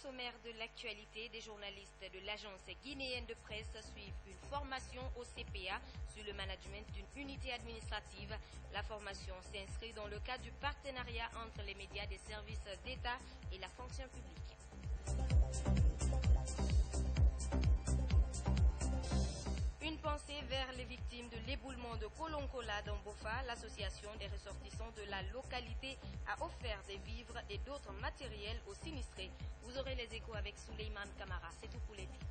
sommaire de l'actualité, des journalistes de l'agence guinéenne de presse suivent une formation au CPA sur le management d'une unité administrative. La formation s'inscrit dans le cadre du partenariat entre les médias des services d'État et la fonction publique. Une pensée vers les victimes de l'éboulement de Kolonkola dans Bofa. L'association des ressortissants de la localité a offert des vivres et d'autres matériels aux sinistrés. Vous aurez les échos avec Souleymane Kamara. C'est tout pour les titres.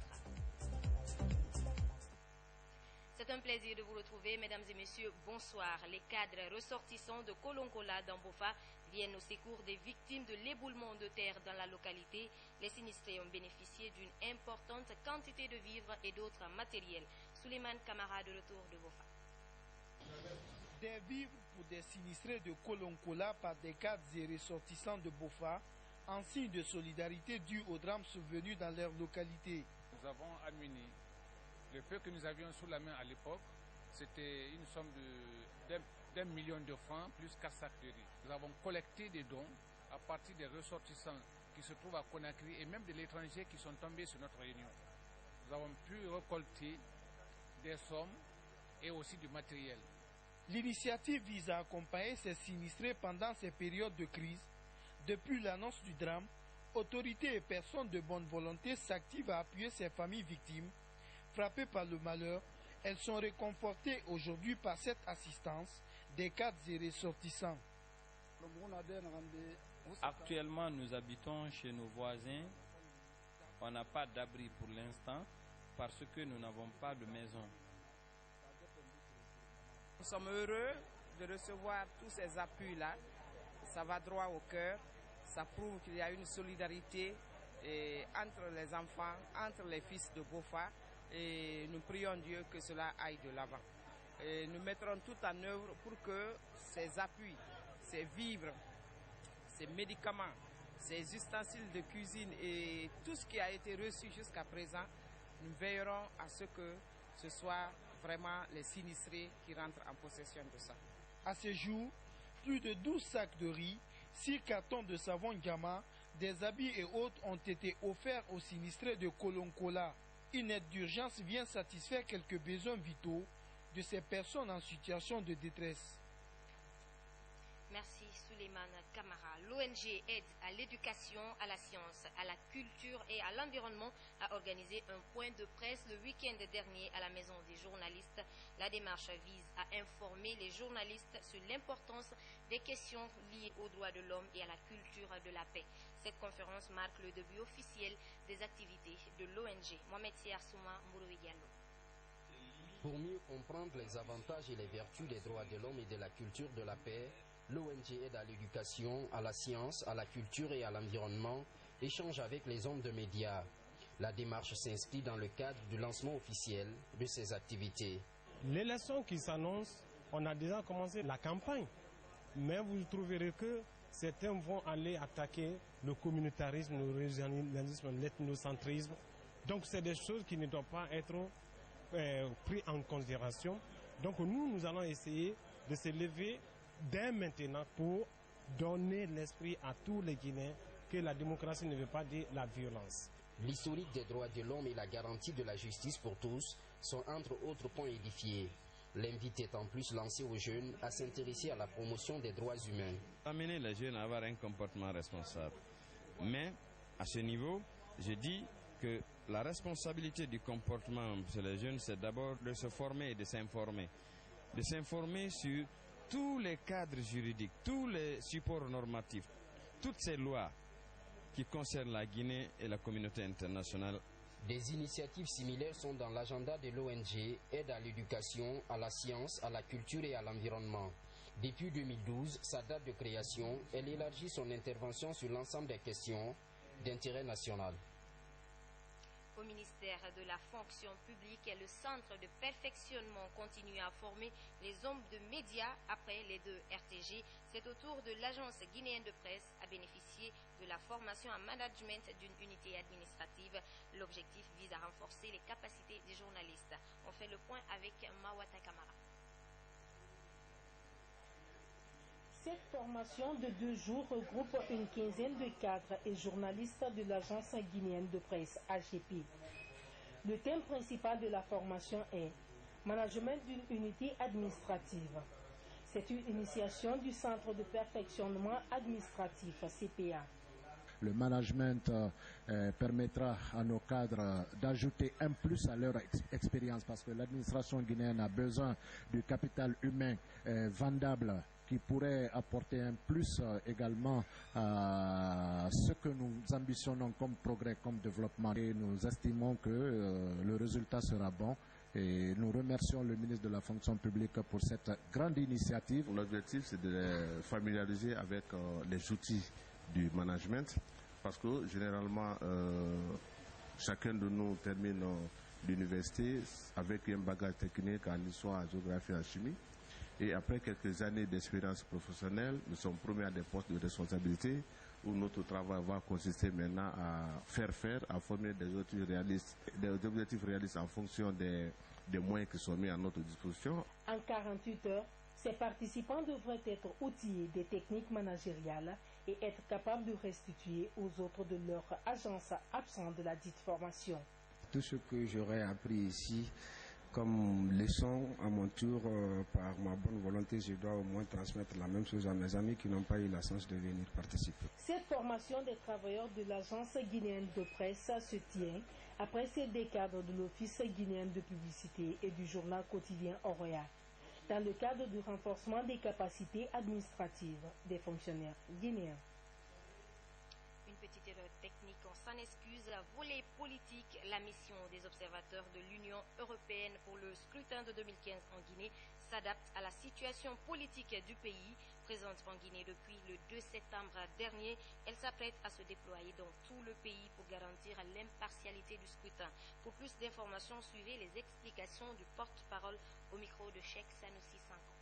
C'est un plaisir de vous retrouver, mesdames et messieurs. Bonsoir. Les cadres ressortissants de Kolonkola dans Bofa viennent au secours des victimes de l'éboulement de terre dans la localité. Les sinistrés ont bénéficié d'une importante quantité de vivres et d'autres matériels. Souleymane Kamara de retour de Bofa. Des vivres pour des sinistrés de Kolonkola par des cadres et ressortissants de Bofa en signe de solidarité due au drame survenu dans leur localité. Nous avons amené le peu que nous avions sous la main à l'époque, c'était une somme d'1 million de francs plus 4 sacs de riz. Nous avons collecté des dons à partir des ressortissants qui se trouvent à Conakry et même de l'étranger qui sont tombés sur notre réunion. Nous avons pu récolter des sommes et aussi du matériel. L'initiative vise à accompagner ces sinistrés pendant ces périodes de crise. Depuis l'annonce du drame, autorités et personnes de bonne volonté s'activent à appuyer ces familles victimes. Frappées par le malheur, elles sont réconfortées aujourd'hui par cette assistance des cadres et ressortissants. Actuellement, nous habitons chez nos voisins. On n'a pas d'abri pour l'instant parce que nous n'avons pas de maison. Nous sommes heureux de recevoir tous ces appuis-là. Ça va droit au cœur. Ça prouve qu'il y a une solidarité entre les enfants, entre les fils de Bofa. Et nous prions Dieu que cela aille de l'avant. Et nous mettrons tout en œuvre pour que ces appuis, ces vivres, ces médicaments, ces ustensiles de cuisine et tout ce qui a été reçu jusqu'à présent, nous veillerons à ce que ce soit vraiment les sinistrés qui rentrent en possession de ça. À ce jour, plus de 12 sacs de riz, 6 cartons de savon Gamma, des habits et autres ont été offerts aux sinistrés de Kolonkola. Une aide d'urgence vient satisfaire quelques besoins vitaux de ces personnes en situation de détresse. Merci Souleymane Kamara. L'ONG Aide à l'éducation, à la science, à la culture et à l'environnement a organisé un point de presse le week-end dernier à la Maison des journalistes. La démarche vise à informer les journalistes sur l'importance des questions liées aux droits de l'homme et à la culture de la paix. Cette conférence marque le début officiel des activités de l'ONG. Mohamed Siarsouma Mouroui Diallo. Pour mieux comprendre les avantages et les vertus des droits de l'homme et de la culture de la paix, l'ONG Aide à l'éducation, à la science, à la culture et à l'environnement échange avec les hommes de médias. La démarche s'inscrit dans le cadre du lancement officiel de ces activités. L'élection qui s'annonce, on a déjà commencé la campagne, mais vous trouverez que certains vont aller attaquer le communautarisme, le régionalisme, l'ethnocentrisme. Donc c'est des choses qui ne doivent pas être prises en considération. Donc nous allons essayer de se lever dès maintenant pour donner l'esprit à tous les Guinéens que la démocratie ne veut pas dire la violence. L'historique des droits de l'homme et la garantie de la justice pour tous sont entre autres points édifiés. L'invite est en plus lancé aux jeunes à s'intéresser à la promotion des droits humains. Amener les jeunes à avoir un comportement responsable. Mais à ce niveau, je dis que la responsabilité du comportement chez les jeunes, c'est d'abord de se former et de s'informer. De s'informer sur tous les cadres juridiques, tous les supports normatifs, toutes ces lois qui concernent la Guinée et la communauté internationale. Des initiatives similaires sont dans l'agenda de l'ONG Aide à l'éducation, à la science, à la culture et à l'environnement. Depuis 2012, sa date de création, elle élargit son intervention sur l'ensemble des questions d'intérêt national. Au ministère de la fonction publique, le centre de perfectionnement continue à former les hommes de médias après les 2 RTG. C'est au tour de l'agence guinéenne de presse à bénéficier de la formation en management d'une unité administrative. L'objectif vise à renforcer les capacités des journalistes. On fait le point avec Mawata Kamara. Cette formation de 2 jours regroupe une quinzaine de cadres et journalistes de l'agence guinéenne de presse AGP. Le thème principal de la formation est « Management d'une unité administrative ». C'est une initiation du Centre de perfectionnement administratif CPA. Le management permettra à nos cadres d'ajouter un plus à leur expérience parce que l'administration guinéenne a besoin du capital humain vendable qui pourrait apporter un plus également à ce que nous ambitionnons comme progrès, comme développement. Et nous estimons que le résultat sera bon. Et nous remercions le ministre de la fonction publique pour cette grande initiative. L'objectif, c'est de les familiariser avec les outils du management parce que généralement, chacun de nous termine l'université avec un bagage technique en histoire, en géographie, en chimie. Et après quelques années d'expérience professionnelle, nous sommes promis à des postes de responsabilité où notre travail va consister maintenant à à former des objectifs réalistes en fonction des moyens qui sont mis à notre disposition. En 48 heures, ces participants devraient être outillés des techniques managériales et être capables de restituer aux autres de leur agence absente de la dite formation. Tout ce que j'aurais appris ici comme leçon, à mon tour, par ma bonne volonté, je dois au moins transmettre la même chose à mes amis qui n'ont pas eu la chance de venir participer. Cette formation des travailleurs de l'agence guinéenne de presse se tient après celle des cadres de l'Office guinéen de publicité et du journal quotidien Oroya, dans le cadre du renforcement des capacités administratives des fonctionnaires guinéens. Une petite erreur technique, on s'en excuse. Volet politique, la mission des observateurs de l'Union européenne pour le scrutin de 2015 en Guinée s'adapte à la situation politique du pays. Présente en Guinée depuis le 2 septembre dernier, elle s'apprête à se déployer dans tout le pays pour garantir l'impartialité du scrutin. Pour plus d'informations, suivez les explications du porte-parole au micro de Cheikh Sanoussi Sanko.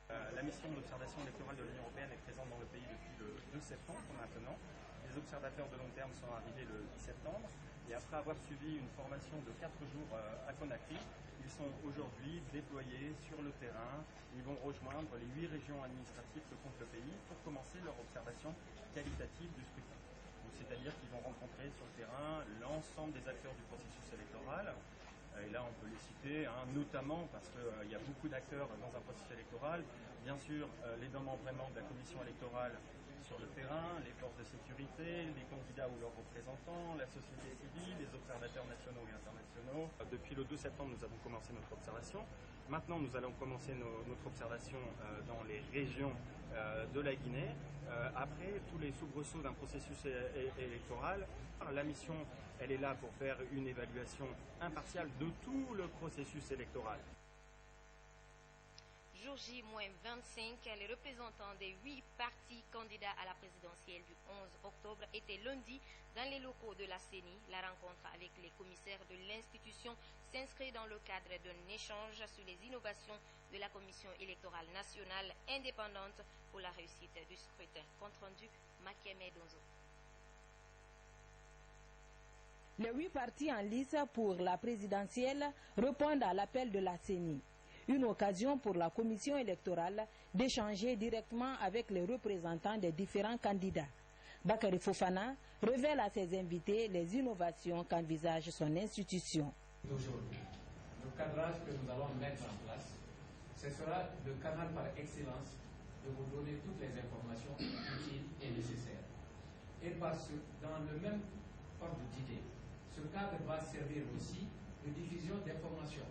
La mission d'observation électorale de l'Union européenne est présente dans le pays depuis le 2 septembre maintenant. Les observateurs de long terme sont arrivés le 10 septembre et après avoir suivi une formation de 4 jours à Conakry, ils sont aujourd'hui déployés sur le terrain. Ils vont rejoindre les 8 régions administratives que compte le pays pour commencer leur observation qualitative du scrutin. C'est-à-dire qu'ils vont rencontrer sur le terrain l'ensemble des acteurs du processus électoral. Et là, on peut les citer, notamment parce qu'il y a beaucoup d'acteurs dans un processus électoral. Bien sûr, les démembrements de la commission électorale sur le terrain, les forces de sécurité, les candidats ou leurs représentants, la société civile, les observateurs nationaux et internationaux. Depuis le 2 septembre, nous avons commencé notre observation. Maintenant, nous allons commencer notre observation dans les régions de la Guinée. Après tous les soubresauts d'un processus électoral, la mission, elle est là pour faire une évaluation impartiale de tout le processus électoral. Jour J-25, les représentants des 8 partis candidats à la présidentielle du 11 octobre étaient lundi dans les locaux de la CENI. La rencontre avec les commissaires de l'institution s'inscrit dans le cadre d'un échange sur les innovations de la Commission électorale nationale indépendante pour la réussite du scrutin. Compte rendu, Makeme Donzo. Les 8 partis en lice pour la présidentielle répondent à l'appel de la CENI. Une occasion pour la commission électorale d'échanger directement avec les représentants des différents candidats. Bakary Fofana révèle à ses invités les innovations qu'envisage son institution. Aujourd'hui, le cadrage que nous allons mettre en place, ce sera le canal par excellence de vous donner toutes les informations utiles et nécessaires. Et parce que dans le même ordre d'idée, ce cadre va servir aussi de diffusion d'informations,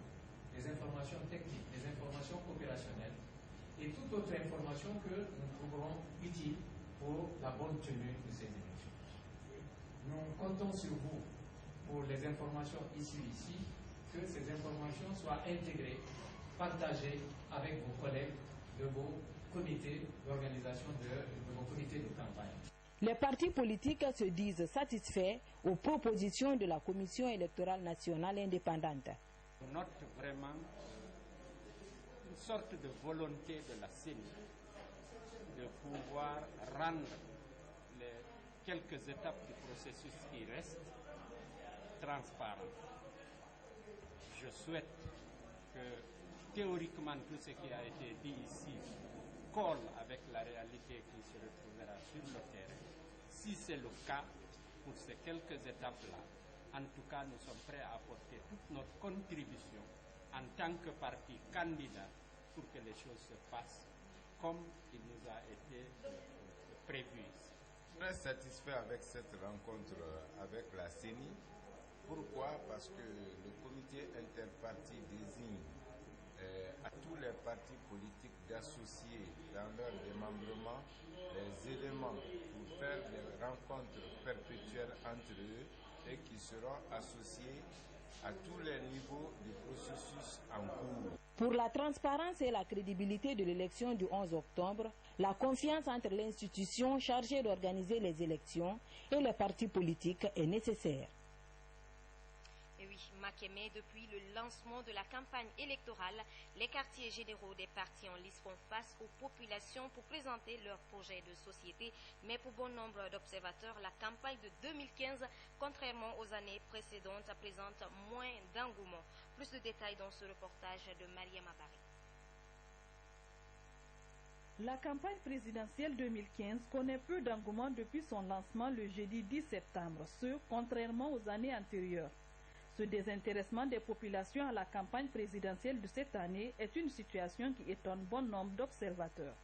des informations techniques, des informations opérationnelles et toute autre information que nous trouverons utile pour la bonne tenue de ces élections. Nous comptons sur vous pour les informations ici, que ces informations soient intégrées, partagées avec vos collègues de vos comités d'organisation, de vos comités de campagne. Les partis politiques se disent satisfaits aux propositions de la Commission électorale nationale indépendante. On note vraiment une sorte de volonté de la CENI de pouvoir rendre les quelques étapes du processus qui restent transparentes. Je souhaite que théoriquement tout ce qui a été dit ici colle avec la réalité qui se retrouvera sur le terrain. Si c'est le cas, pour ces quelques étapes-là, en tout cas, nous sommes prêts à apporter toute notre contribution en tant que parti candidat pour que les choses se passent comme il nous a été prévu ici. Très satisfait avec cette rencontre avec la CENI. Pourquoi? Parce que le comité interparti désigne à tous les partis politiques d'associer dans leur démembrement les éléments pour faire des rencontres perpétuelles entre eux et qui seront associés à tous les niveaux du processus en cours. Pour la transparence et la crédibilité de l'élection du 11 octobre, la confiance entre l'institution chargée d'organiser les élections et les partis politiques est nécessaire. Et oui, Makeme, depuis le lancement de la campagne électorale, les quartiers généraux des partis en lice font face aux populations pour présenter leurs projets de société. Mais pour bon nombre d'observateurs, la campagne de 2015, contrairement aux années précédentes, présente moins d'engouement. Plus de détails dans ce reportage de Mariam Abari. La campagne présidentielle 2015 connaît peu d'engouement depuis son lancement le jeudi 10 septembre, ce contrairement aux années antérieures. Ce désintéressement des populations à la campagne présidentielle de cette année est une situation qui étonne bon nombre d'observateurs.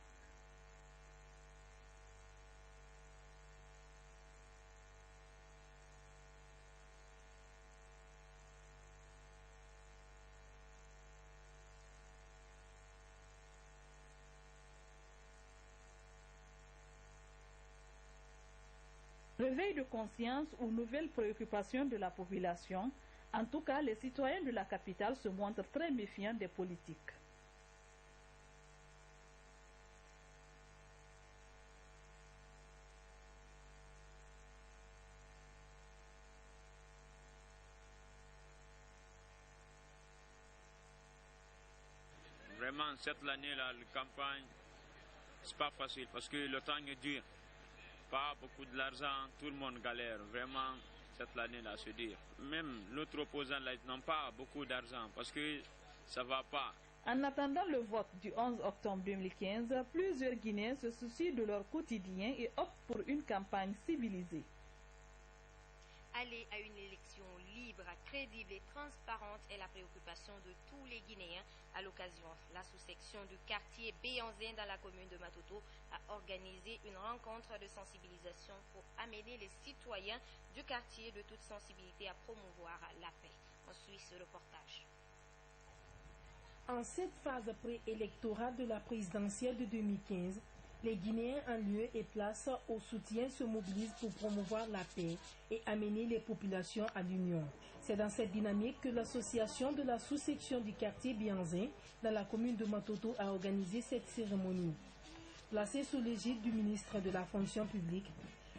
Réveil de conscience ou nouvelles préoccupations de la population, en tout cas, les citoyens de la capitale se montrent très méfiants des politiques. Vraiment, cette année-là, la campagne, c'est pas facile parce que le temps est dur. Pas beaucoup de l'argent, tout le monde galère. Vraiment, cette année-là, se dire. Même l'autre opposant, là, ils n'ont pas beaucoup d'argent parce que ça va pas. En attendant le vote du 11 octobre 2015, plusieurs Guinéens se soucient de leur quotidien et optent pour une campagne civilisée. Aller à une élection libre, crédible et transparente est la préoccupation de tous les Guinéens. À l'occasion, la sous-section du quartier Béanzin dans la commune de Matoto a organisé une rencontre de sensibilisation pour amener les citoyens du quartier de toute sensibilité à promouvoir la paix. On suit ce reportage. En cette phase préélectorale de la présidentielle de 2015, les Guinéens en lieu et place au soutien se mobilisent pour promouvoir la paix et amener les populations à l'union. C'est dans cette dynamique que l'association de la sous-section du quartier Béanzin dans la commune de Matoto a organisé cette cérémonie. Placée sous l'égide du ministre de la fonction publique,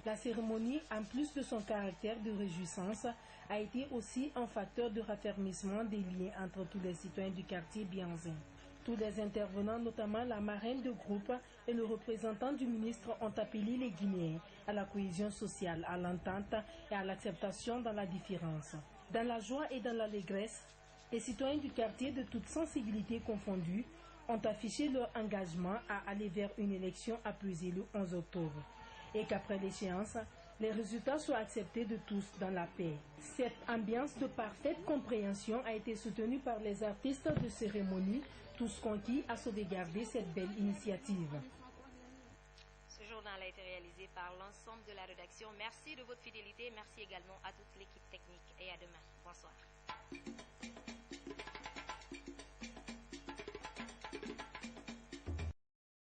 la cérémonie, en plus de son caractère de réjouissance, a été aussi un facteur de raffermissement des liens entre tous les citoyens du quartier Béanzin. Tous les intervenants, notamment la marraine de groupe et le représentant du ministre, ont appelé les Guinéens à la cohésion sociale, à l'entente et à l'acceptation dans la différence. Dans la joie et dans l'allégresse, les citoyens du quartier, de toute sensibilité confondue, ont affiché leur engagement à aller vers une élection apaisée le 11 octobre et qu'après l'échéance, les résultats soient acceptés de tous dans la paix. Cette ambiance de parfaite compréhension a été soutenue par les artistes de cérémonie, tous conquis à sauvegarder cette belle initiative. Ce journal a été réalisé par l'ensemble de la rédaction. Merci de votre fidélité. Merci également à toute l'équipe technique et à demain.